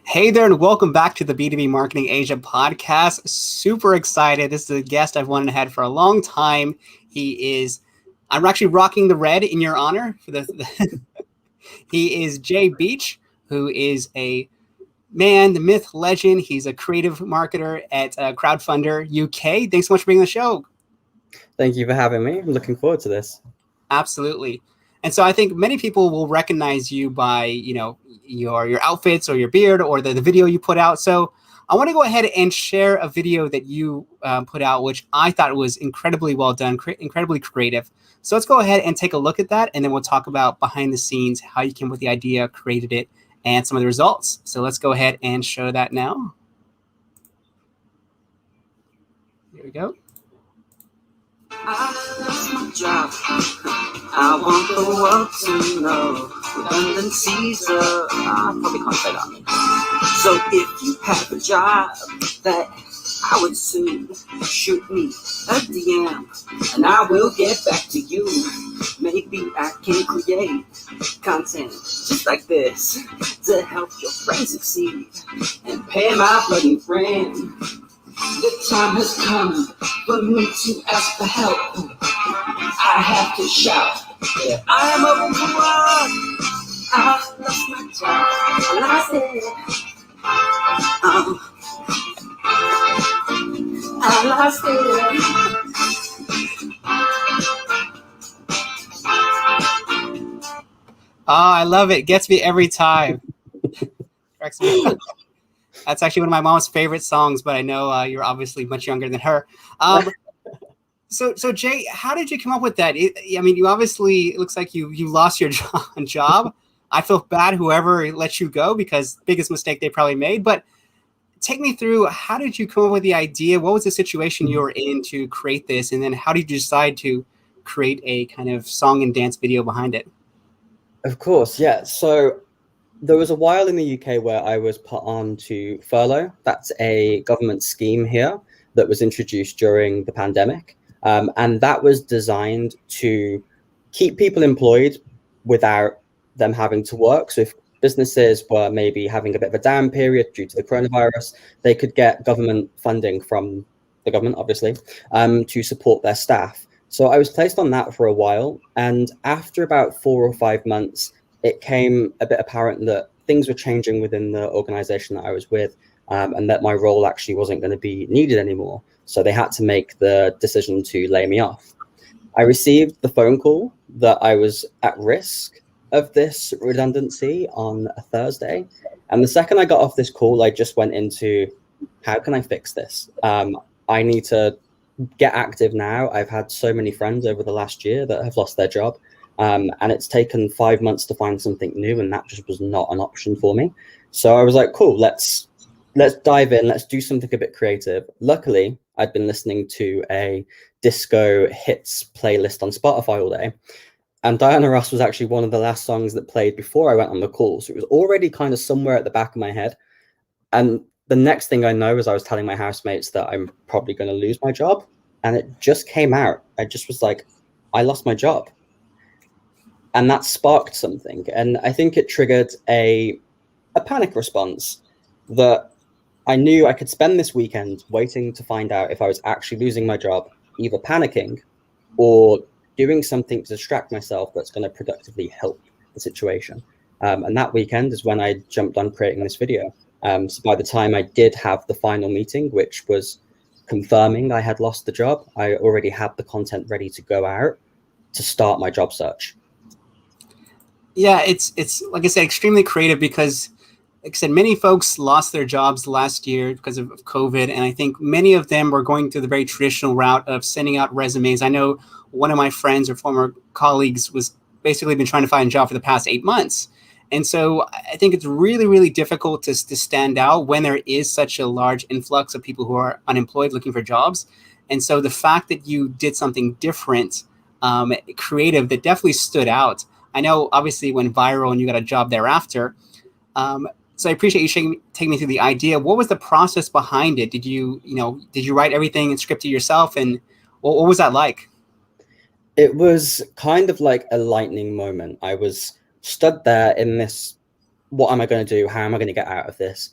Hey there, and welcome back to the B2B Marketing Asia podcast. Super excited. This is a guest I've wanted to have for a long time. I'm actually rocking the red in your honor. He is Jay Beach, who is a man, the myth, legend. He's a creative marketer at Crowdfunder UK. Thanks so much for being on the show. Thank you for having me. I'm looking forward to this. Absolutely. And so I think many people will recognize you by, your outfits or your beard or the video you put out. So I want to go ahead and share a video that you put out, which I thought was incredibly well done, incredibly creative. So let's go ahead and take a look at that. And then we'll talk about behind the scenes, how you came up with the idea, created it, and some of the results. So let's go ahead and show that now. Here we go. I lost my job. I want the world to know. Redundancies I probably can't say that. So if you have a job that I would soon shoot me a DM and I will get back to you. Maybe I can create content just like this to help your friends succeed and pay my bloody rent. The time has come for me to ask for help. I have to shout that I am a fool. I lost my job and I said, I lost it. Oh, I love it. Gets me every time. That's actually one of my mom's favorite songs, but I know you're obviously much younger than her. So Jay, how did you come up with that? You obviously, it looks like you lost your job. I feel bad whoever let you go because biggest mistake they probably made. But take me through, how did you come up with the idea? What was the situation you were in to create this? And then how did you decide to create a kind of song and dance video behind it? Of course, yeah. So there was a while in the UK where I was put on to furlough. That's a government scheme here that was introduced during the pandemic. And that was designed to keep people employed without them having to work. So if businesses were maybe having a bit of a down period due to the coronavirus, they could get government funding from the government, obviously, to support their staff. So I was placed on that for a while. And after about 4 or 5 months, it came a bit apparent that things were changing within the organization that I was with, and that my role actually wasn't going to be needed anymore. So they had to make the decision to lay me off. I received the phone call that I was at risk of this redundancy on a Thursday. And the second I got off this call, I just went into, how can I fix this? I need to get active now. I've had so many friends over the last year that have lost their job. And it's taken 5 months to find something new, and that just was not an option for me. So I was like, cool, let's dive in. Let's do something a bit creative. Luckily, I'd been listening to a disco hits playlist on Spotify all day. And Diana Ross was actually one of the last songs that played before I went on the call. So it was already kind of somewhere at the back of my head. And the next thing I know is I was telling my housemates that I'm probably going to lose my job. And it just came out. I just was like, I lost my job. And that sparked something. And I think it triggered a panic response that I knew I could spend this weekend waiting to find out if I was actually losing my job, either panicking or doing something to distract myself that's going to productively help the situation. And that weekend is when I jumped on creating this video. So by the time I did have the final meeting, which was confirming I had lost the job, I already had the content ready to go out to start my job search. Yeah, it's like I said, extremely creative because, like I said, many folks lost their jobs last year because of COVID. And I think many of them were going through the very traditional route of sending out resumes. I know one of my friends or former colleagues was basically been trying to find a job for the past 8 months. And so I think it's really, really difficult to stand out when there is such a large influx of people who are unemployed looking for jobs. And so the fact that you did something different, creative, that definitely stood out. I know obviously went viral and you got a job thereafter. So I appreciate you taking me through the idea. What was the process behind it? Did you write everything and script it yourself? And what was that like? It was kind of like a lightning moment. I was stood there in this what am I going to do? How am I going to get out of this?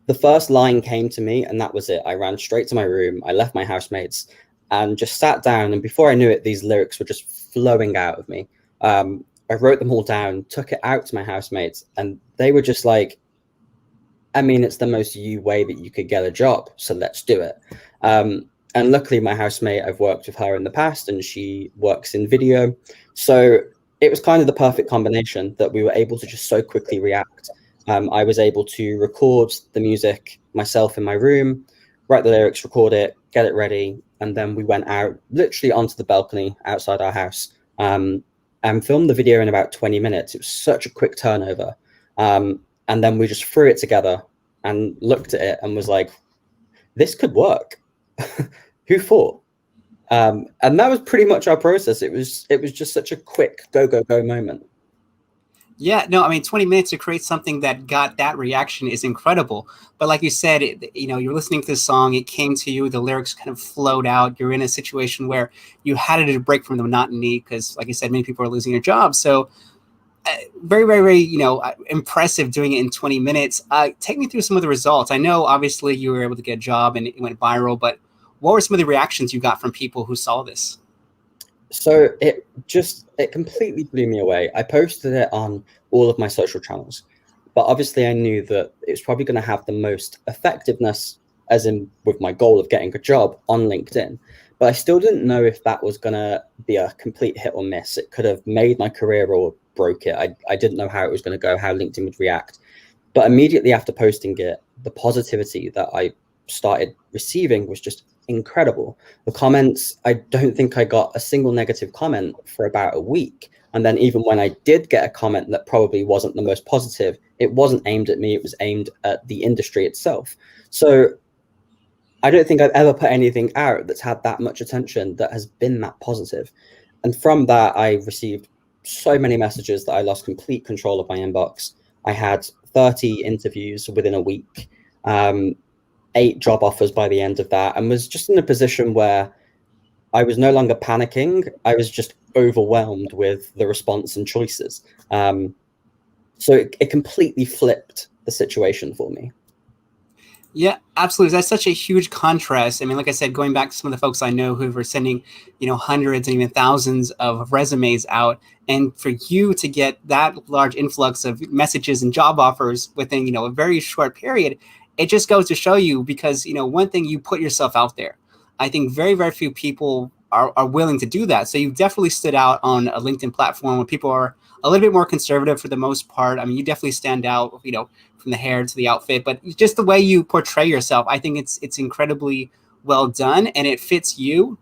The first line came to me, and that was it. I ran straight to my room. I left my housemates and just sat down. And before I knew it, these lyrics were just flowing out of me. I wrote them all down, took it out to my housemates, and they were just like, I mean, it's the most you way that you could get a job, so let's do it. And luckily, my housemate, I've worked with her in the past, and she works in video. So it was kind of the perfect combination that we were able to just so quickly react. I was able to record the music myself in my room, write the lyrics, record it, get it ready, and then we went out literally onto the balcony outside our house and filmed the video in about 20 minutes. It was such a quick turnover. And then we just threw it together and looked at it and was like, this could work. Who thought? And that was pretty much our process. It was just such a quick go moment. Yeah, no, I mean, 20 minutes to create something that got that reaction is incredible. But like you said, you're listening to this song, it came to you, the lyrics kind of flowed out. You're in a situation where you had to break from the monotony because, like you said, many people are losing their jobs. So very, very, very, impressive doing it in 20 minutes. Take me through some of the results. I know, obviously, you were able to get a job and it went viral, but what were some of the reactions you got from people who saw this? So it completely blew me away. I posted it on all of my social channels, but obviously I knew that it was probably going to have the most effectiveness, as in with my goal of getting a job, on LinkedIn. But I still didn't know if that was going to be a complete hit or miss. It could have made my career or broke it. I didn't know how it was going to go, how LinkedIn would react. But immediately after posting it, the positivity that I started receiving was just incredible. The comments, I don't think I got a single negative comment for about a week. And then even when I did get a comment that probably wasn't the most positive, it wasn't aimed at me, it was aimed at the industry itself. So I don't think I've ever put anything out that's had that much attention that has been that positive. And from that, I received so many messages that I lost complete control of my inbox. I had 30 interviews within a week. 8 job offers by the end of that, and was just in a position where I was no longer panicking. I was just overwhelmed with the response and choices. So it completely flipped the situation for me. Yeah, absolutely. That's such a huge contrast. I mean, like I said, going back to some of the folks I know who were sending, hundreds and even thousands of resumes out, and for you to get that large influx of messages and job offers within, a very short period, it just goes to show you, because, one thing, you put yourself out there. I think very, very few people are willing to do that. So you definitely stood out on a LinkedIn platform where people are a little bit more conservative for the most part. I mean, you definitely stand out, from the hair to the outfit, but just the way you portray yourself, I think it's incredibly well done and it fits you.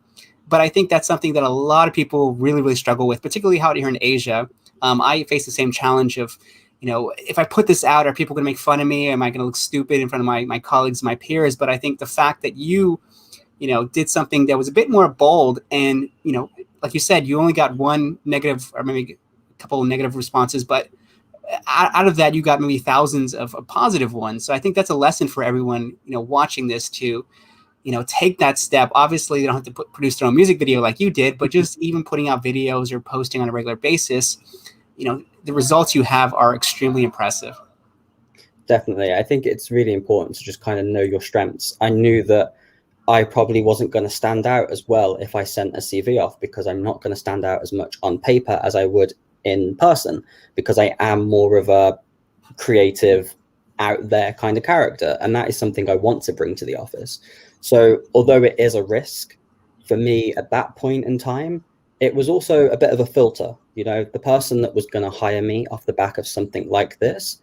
But I think that's something that a lot of people really, really struggle with, particularly out here in Asia. I face the same challenge of, if I put this out, are people going to make fun of me? Am I going to look stupid in front of my colleagues, my peers? But I think the fact that you did something that was a bit more bold and, like you said, you only got one negative or maybe a couple of negative responses, but out of that, you got maybe thousands of positive ones. So I think that's a lesson for everyone, watching this to, take that step. Obviously, they don't have to produce their own music video like you did, but just even putting out videos or posting on a regular basis, the results you have are extremely impressive. Definitely. I think it's really important to just kind of know your strengths. I knew that I probably wasn't going to stand out as well if I sent a CV off, because I'm not going to stand out as much on paper as I would in person, because I am more of a creative, out there kind of character. And that is something I want to bring to the office. So although it is a risk for me at that point in time, it was also a bit of a filter. The person that was going to hire me off the back of something like this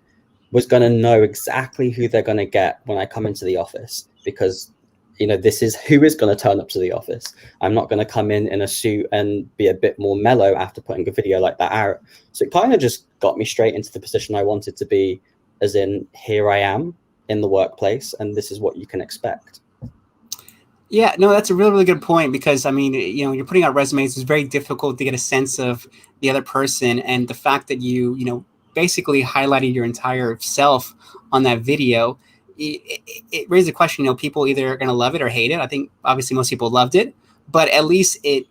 was going to know exactly who they're going to get when I come into the office, because this is who is going to turn up to the office. I'm not going to come in a suit and be a bit more mellow after putting a video like that out. So it kind of just got me straight into the position I wanted to be, as in, here I am in the workplace, and this is what you can expect. Yeah, no, that's a really, really good point, because, I mean, you're putting out resumes, it's very difficult to get a sense of the other person. And the fact that you basically highlighted your entire self on that video, it raised the question, people either are going to love it or hate it. I think obviously most people loved it, but at least it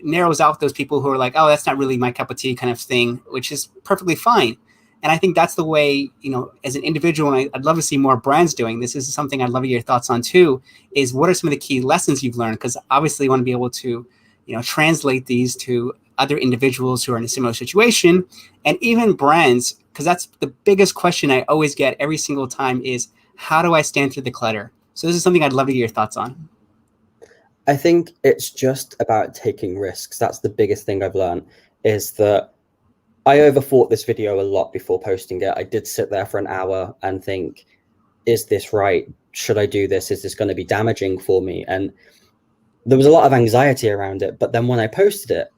narrows out those people who are like, oh, that's not really my cup of tea kind of thing, which is perfectly fine. And I think that's the way, as an individual, and I'd love to see more brands doing this. This is something I'd love to get your thoughts on too, is what are some of the key lessons you've learned? Because obviously you want to be able to, translate these to other individuals who are in a similar situation, and even brands, because that's the biggest question I always get every single time is, how do I stand through the clutter? So this is something I'd love to get your thoughts on. I think it's just about taking risks. That's the biggest thing I've learned, is that I overthought this video a lot before posting it. I did sit there for an hour and think, is this right? Should I do this? Is this going to be damaging for me? And there was a lot of anxiety around it. But then when I posted it,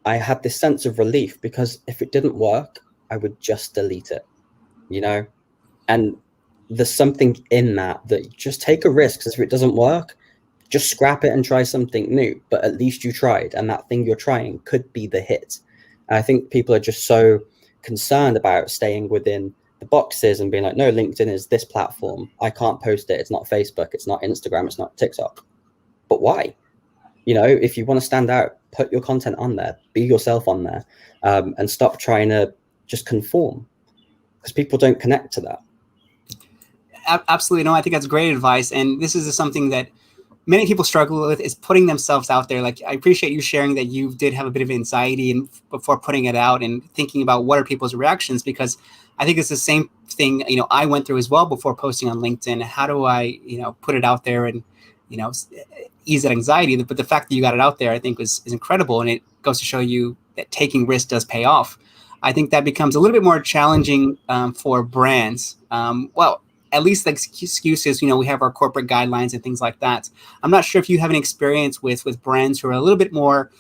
I had this sense of relief, because if it didn't work, I would just delete it, And there's something in that just take a risk. Because if it doesn't work, just scrap it and try something new. But at least you tried, and that thing you're trying could be the hit. I think people are just so concerned about staying within the boxes and being like, no, LinkedIn is this platform. I can't post it. It's not Facebook. It's not Instagram. It's not TikTok. But why? If you want to stand out, put your content on there, be yourself on there, and stop trying to just conform, because people don't connect to that. Absolutely. No, I think that's great advice. And this is something that many people struggle with, is putting themselves out there. Like, I appreciate you sharing that you did have a bit of anxiety before putting it out and thinking about what are people's reactions, because I think it's the same thing, I went through as well before posting on LinkedIn. How do I, put it out there and, ease that anxiety? But the fact that you got it out there, I think is incredible. And it goes to show you that taking risks does pay off. I think that becomes a little bit more challenging for brands. Well, at least the excuses, we have our corporate guidelines and things like that. I'm not sure if you have an experience with brands who are a little bit more,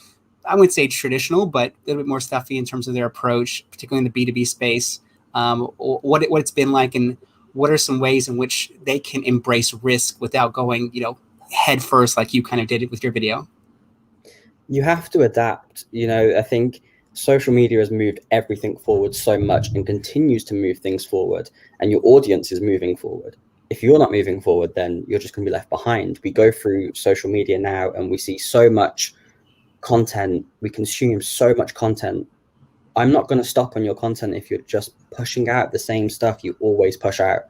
I wouldn't say traditional, but a little bit more stuffy in terms of their approach, particularly in the B2B space, what it's been like, and what are some ways in which they can embrace risk without going, head first, like you kind of did it with your video. You have to adapt. I think social media has moved everything forward so much and continues to move things forward, and your audience is moving forward. If you're not moving forward, then you're just going to be left behind. We go through social media now and we see so much content, we consume so much content. I'm not going to stop on your content if you're just pushing out the same stuff you always push out.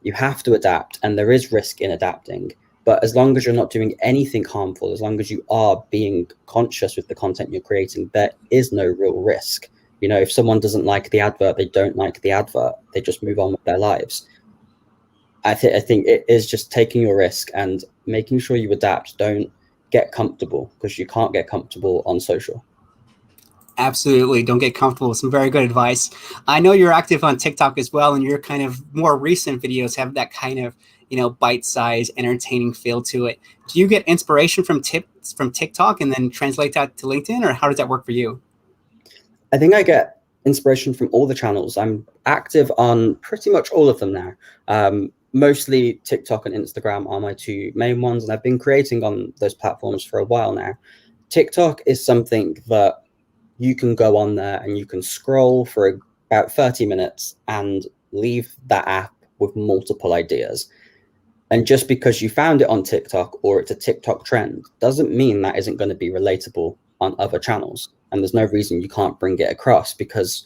You have to adapt, and there is risk in adapting. But as long as you're not doing anything harmful, as long as you are being conscious with the content you're creating, there is no real risk. If someone doesn't like the advert, they don't like the advert. They just move on with their lives. I think it is just taking your risk and making sure you adapt. Don't get comfortable, because you can't get comfortable on social. Absolutely. Don't get comfortable. Some very good advice. I know you're active on TikTok as well, and your kind of more recent videos have that kind of, bite-sized, entertaining feel to it. Do you get inspiration from tips from TikTok and then translate that to LinkedIn, or how does that work for you? I think I get inspiration from all the channels. I'm active on pretty much all of them now. Mostly TikTok and Instagram are my two main ones, and I've been creating on those platforms for a while now. TikTok is something that you can go on there and you can scroll for about 30 minutes and leave that app with multiple ideas. And just because you found it on TikTok or it's a TikTok trend doesn't mean that isn't going to be relatable on other channels. And there's no reason you can't bring it across, because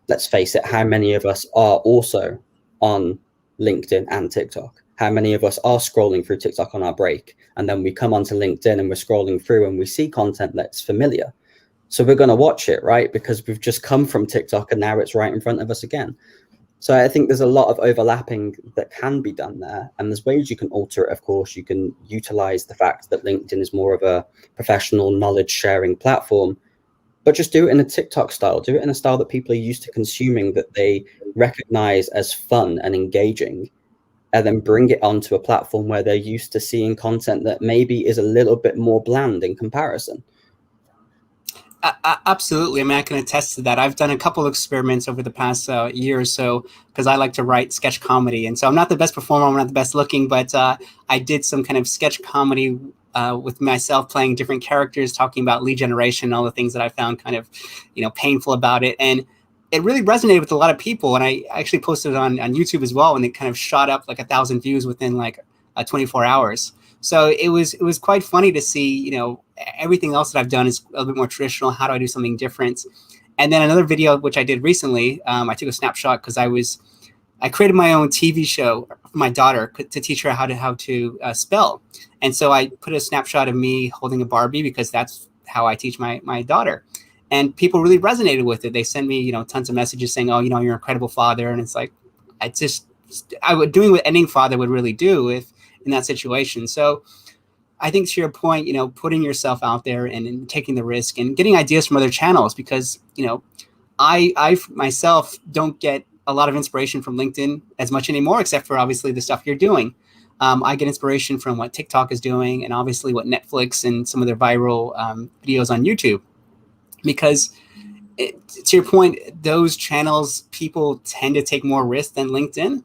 let's face it, how many of us are also on LinkedIn and TikTok? How many of us are scrolling through TikTok on our break, and then we come onto LinkedIn and we're scrolling through and we see content that's familiar? So we're going to watch it, right? Because we've just come from TikTok and now it's right in front of us again. So I think there's a lot of overlapping that can be done there. And there's ways you can alter it, of course. You can utilize the fact that LinkedIn is more of a professional knowledge sharing platform, but just do it in a TikTok style. Do it in a style that people are used to consuming, that they recognize as fun and engaging, and then bring it onto a platform where they're used to seeing content that maybe is a little bit more bland in comparison. Absolutely. I mean, I can attest to that. I've done a couple of experiments over the past year or so, because I like to write sketch comedy. And so I'm not the best performer, I'm not the best looking, but I did some kind of sketch comedy with myself playing different characters, talking about lead generation, all the things that I found kind of, painful about it. And it really resonated with a lot of people. And I actually posted it on YouTube as well, and it kind of shot up like 1,000 views within like 24 hours. So it was quite funny to see, everything else that I've done is a little bit more traditional. How do I do something different? And then another video, which I did recently, I took a snapshot because I created my own TV show for my daughter to teach her how to spell. And so I put a snapshot of me holding a Barbie because that's how I teach my daughter. And people really resonated with it. They send me, tons of messages saying, oh, you're an incredible father. And it's like, I would doing what any father would really do if in that situation. So I think to your point, putting yourself out there and taking the risk and getting ideas from other channels, because, I myself don't get a lot of inspiration from LinkedIn as much anymore, except for obviously the stuff you're doing. I get inspiration from what TikTok is doing and obviously what Netflix and some of their viral videos on YouTube, because to your point, those channels, people tend to take more risk than LinkedIn.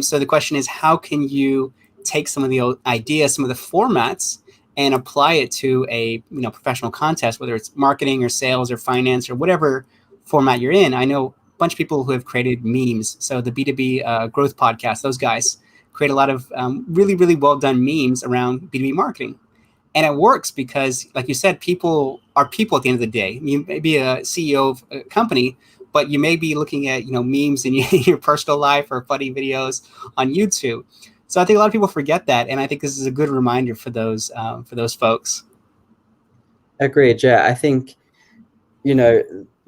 So the question is, how can you take some of the ideas, some of the formats, and apply it to a professional contest, whether it's marketing or sales or finance or whatever format you're in? I know a bunch of people who have created memes. So the B2B Growth Podcast, those guys create a lot of really, really well done memes around B2B marketing. And it works because, like you said, people are people at the end of the day. You may be a CEO of a company, but you may be looking at memes in your personal life or funny videos on YouTube. So I think a lot of people forget that, and I think this is a good reminder for those folks. Agreed. Yeah, I think you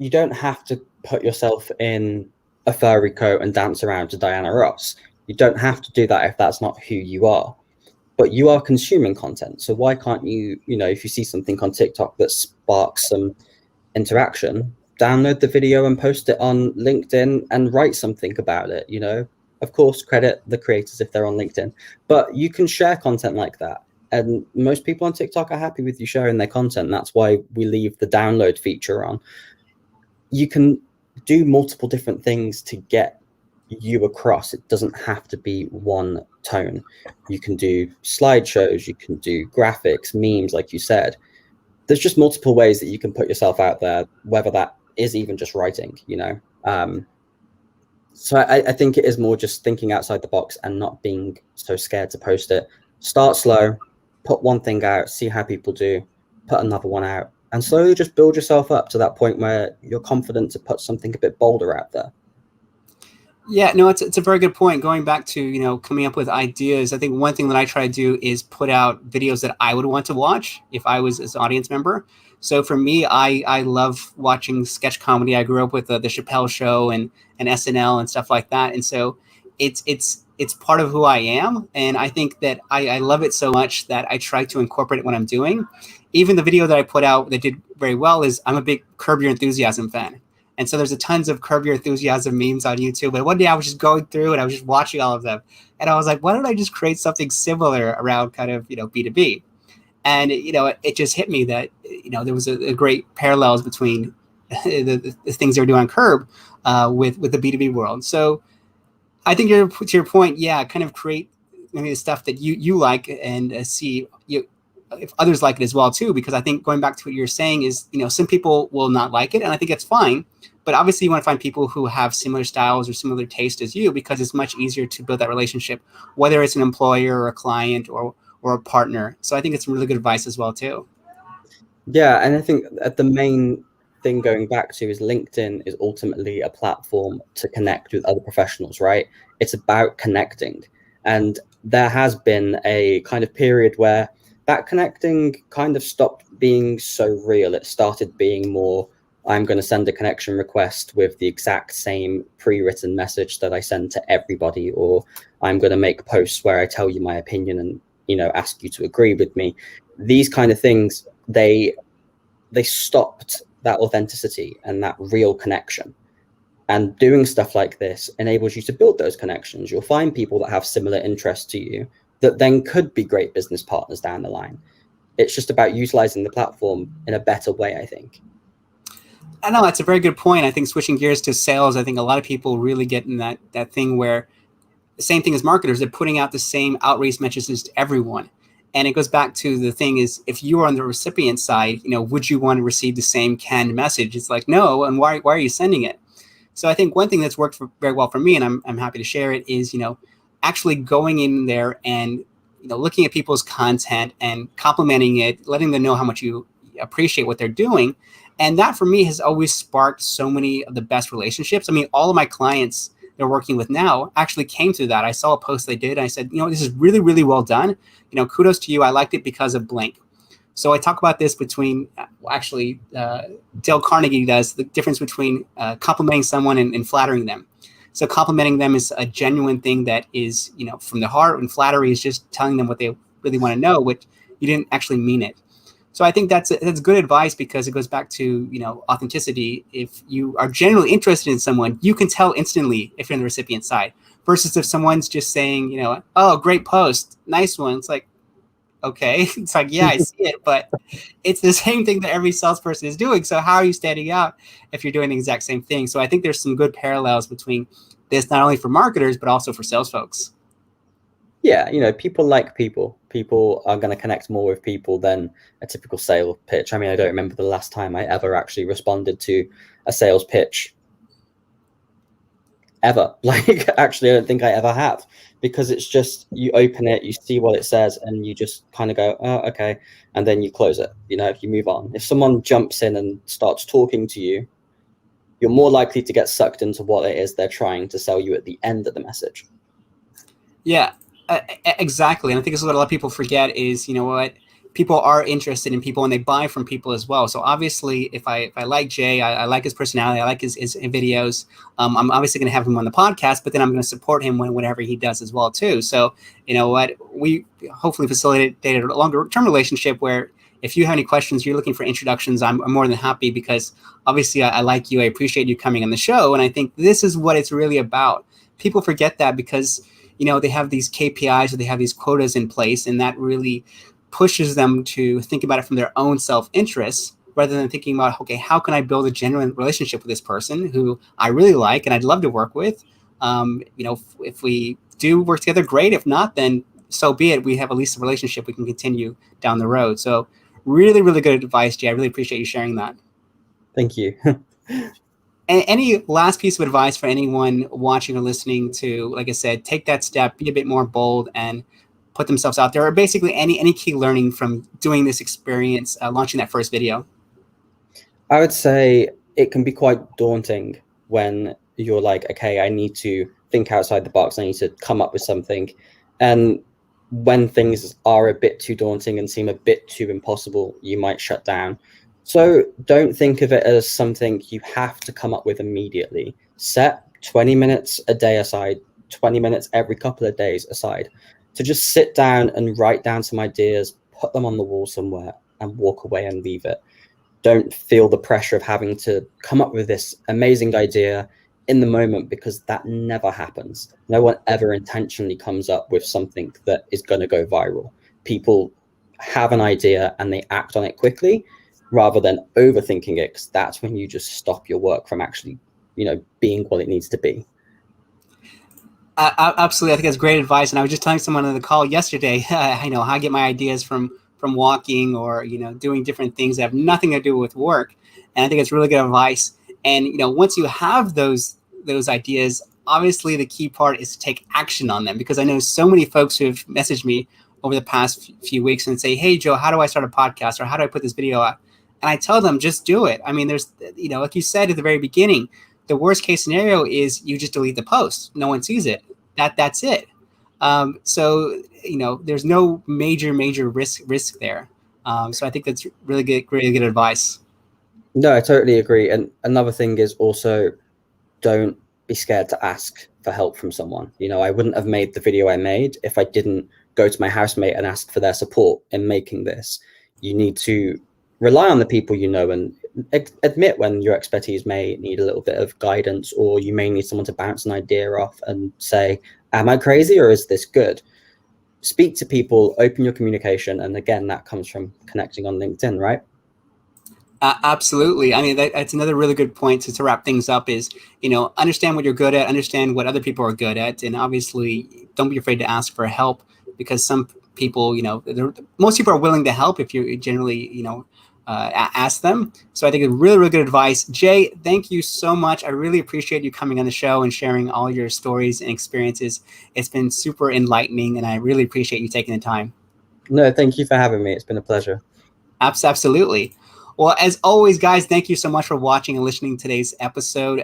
don't have to put yourself in a furry coat and dance around to Diana Ross. You don't have to do that if that's not who you are. But you are consuming content, so why can't you? If you see something on TikTok that sparks some interaction, download the video and post it on LinkedIn and write something about it. Of course, credit the creators if they're on LinkedIn, but you can share content like that. And most people on TikTok are happy with you sharing their content. That's why we leave the download feature on. You can do multiple different things to get you across. It doesn't have to be one tone. You can do slideshows, you can do graphics, memes, like you said. There's just multiple ways that you can put yourself out there, whether that is even just writing, So I think it is more just thinking outside the box and not being so scared to post it. Start slow, put one thing out, see how people do, put another one out, and slowly just build yourself up to that point where you're confident to put something a bit bolder out there. Yeah, no, it's a very good point. Going back to, coming up with ideas, I think one thing that I try to do is put out videos that I would want to watch if I was an audience member. So for me, I love watching sketch comedy. I grew up with the Chappelle Show and SNL and stuff like that. And so it's part of who I am. And I think that I love it so much that I try to incorporate it when I'm doing. Even the video that I put out that did very well is I'm a big Curb Your Enthusiasm fan. And so there's a tons of Curb Your Enthusiasm memes on YouTube. But one day I was just going through and I was just watching all of them. And I was like, why don't I just create something similar around kind of, B2B? And, it just hit me that, there was a great parallels between the things they were doing on Curb with the B2B world. So I think to your point, yeah, kind of create maybe the stuff that you like and see if others like it as well too, because I think going back to what you're saying is, some people will not like it, and I think that's fine. But obviously you want to find people who have similar styles or similar taste as you, because it's much easier to build that relationship, whether it's an employer or a client or a partner. So I think it's some really good advice as well too. Yeah, and I think the main thing going back to is LinkedIn is ultimately a platform to connect with other professionals, right? It's about connecting. And there has been a kind of period where that connecting kind of stopped being so real. It started being more, I'm going to send a connection request with the exact same pre-written message that I send to everybody, or I'm going to make posts where I tell you my opinion and, ask you to agree with me. These kind of things, they stopped that authenticity and that real connection. And doing stuff like this enables you to build those connections. You'll find people that have similar interests to you that then could be great business partners down the line. It's just about utilizing the platform in a better way, I think. I know that's a very good point. I think switching gears to sales, I think a lot of people really get in that thing where the same thing as marketers, they're putting out the same outreach messages to everyone. And it goes back to the thing is, if you are on the recipient side, would you want to receive the same canned message? It's like, no. And why are you sending it? So I think one thing that's worked very well for me, and I'm happy to share it, is, actually going in there and, looking at people's content and complimenting it, letting them know how much you appreciate what they're doing, And that for me has always sparked so many of the best relationships. I mean, all of my clients they're working with now actually came through that. I saw a post they did. And I said, this is really, really well done. Kudos to you. I liked it because of blank. So I talk about this between Dale Carnegie does the difference between complimenting someone and flattering them. So complimenting them is a genuine thing that is, from the heart, and flattery is just telling them what they really want to know, which you didn't actually mean it. So I think that's good advice because it goes back to, authenticity. If you are genuinely interested in someone, you can tell instantly if you're on the recipient side versus if someone's just saying, oh, great post, nice one. It's like, okay, it's like, yeah, I see it, but it's the same thing that every salesperson is doing. So how are you standing out if you're doing the exact same thing? So I think there's some good parallels between this, not only for marketers, but also for sales folks. Yeah, people like people. People are going to connect more with people than a typical sales pitch. I mean, I don't remember the last time I ever actually responded to a sales pitch ever. Actually, I don't think I ever have, because it's just, you open it, you see what it says, and you just kind of go, oh, okay. And then you close it, you move on. If someone jumps in and starts talking to you, you're more likely to get sucked into what it is they're trying to sell you at the end of the message. Yeah. Exactly. And I think this is what a lot of people forget is, people are interested in people and they buy from people as well. So obviously, if I like Jay, I like his personality, I like his videos, I'm obviously going to have him on the podcast, but then I'm going to support him whatever he does as well, too. So, we hopefully facilitate a longer term relationship where if you have any questions, you're looking for introductions, I'm more than happy because obviously I like you. I appreciate you coming on the show. And I think this is what it's really about. People forget that because they have these KPIs or they have these quotas in place, and that really pushes them to think about it from their own self-interest rather than thinking about, okay, how can I build a genuine relationship with this person who I really like and I'd love to work with? If we do work together, great. If not, then so be it. We have at least a relationship we can continue down the road. So really, really good advice, Jay. I really appreciate you sharing that. Thank you. And any last piece of advice for anyone watching or listening to, like I said, take that step, be a bit more bold, and put themselves out there, or basically any key learning from doing this experience, launching that first video? I would say it can be quite daunting when you're like, okay, I need to think outside the box. I need to come up with something. And when things are a bit too daunting and seem a bit too impossible, you might shut down. So don't think of it as something you have to come up with immediately. Set 20 minutes a day aside, 20 minutes every couple of days aside, to just sit down and write down some ideas, put them on the wall somewhere, and walk away and leave it. Don't feel the pressure of having to come up with this amazing idea in the moment, because that never happens. No one ever intentionally comes up with something that is going to go viral. People have an idea and they act on it quickly, rather than overthinking it, because that's when you just stop your work from actually, being what it needs to be. Absolutely. I think that's great advice. And I was just telling someone on the call yesterday, how I get my ideas from walking or, doing different things that have nothing to do with work. And I think it's really good advice. And, once you have those ideas, obviously the key part is to take action on them, because I know so many folks who have messaged me over the past few weeks and say, hey, Joe, how do I start a podcast, or how do I put this video out? And I tell them, just do it. I mean, there's, like you said at the very beginning, the worst case scenario is you just delete the post. No one sees it. That's it. So, there's no major risk there. So I think that's really good advice. No, I totally agree. And another thing is also, don't be scared to ask for help from someone. I wouldn't have made the video I made if I didn't go to my housemate and ask for their support in making this. You need to rely on the people and admit when your expertise may need a little bit of guidance, or you may need someone to bounce an idea off and say, am I crazy or is this good? Speak to people, open your communication. And again, that comes from connecting on LinkedIn, right? Absolutely. I mean, that's another really good point to wrap things up is, understand what you're good at, understand what other people are good at. And obviously don't be afraid to ask for help, because some people, most people are willing to help if you generally, ask them. So I think it's really, really good advice. Jay, thank you so much. I really appreciate you coming on the show and sharing all your stories and experiences. It's been super enlightening, and I really appreciate you taking the time. No, thank you for having me. It's been a pleasure. Absolutely. Well, as always, guys, thank you so much for watching and listening to today's episode.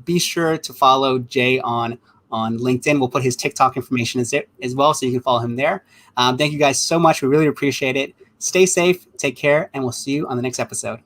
Be sure to follow Jay on LinkedIn. We'll put his TikTok information as well, so you can follow him there. Thank you guys so much. We really appreciate it. Stay safe, take care, and we'll see you on the next episode.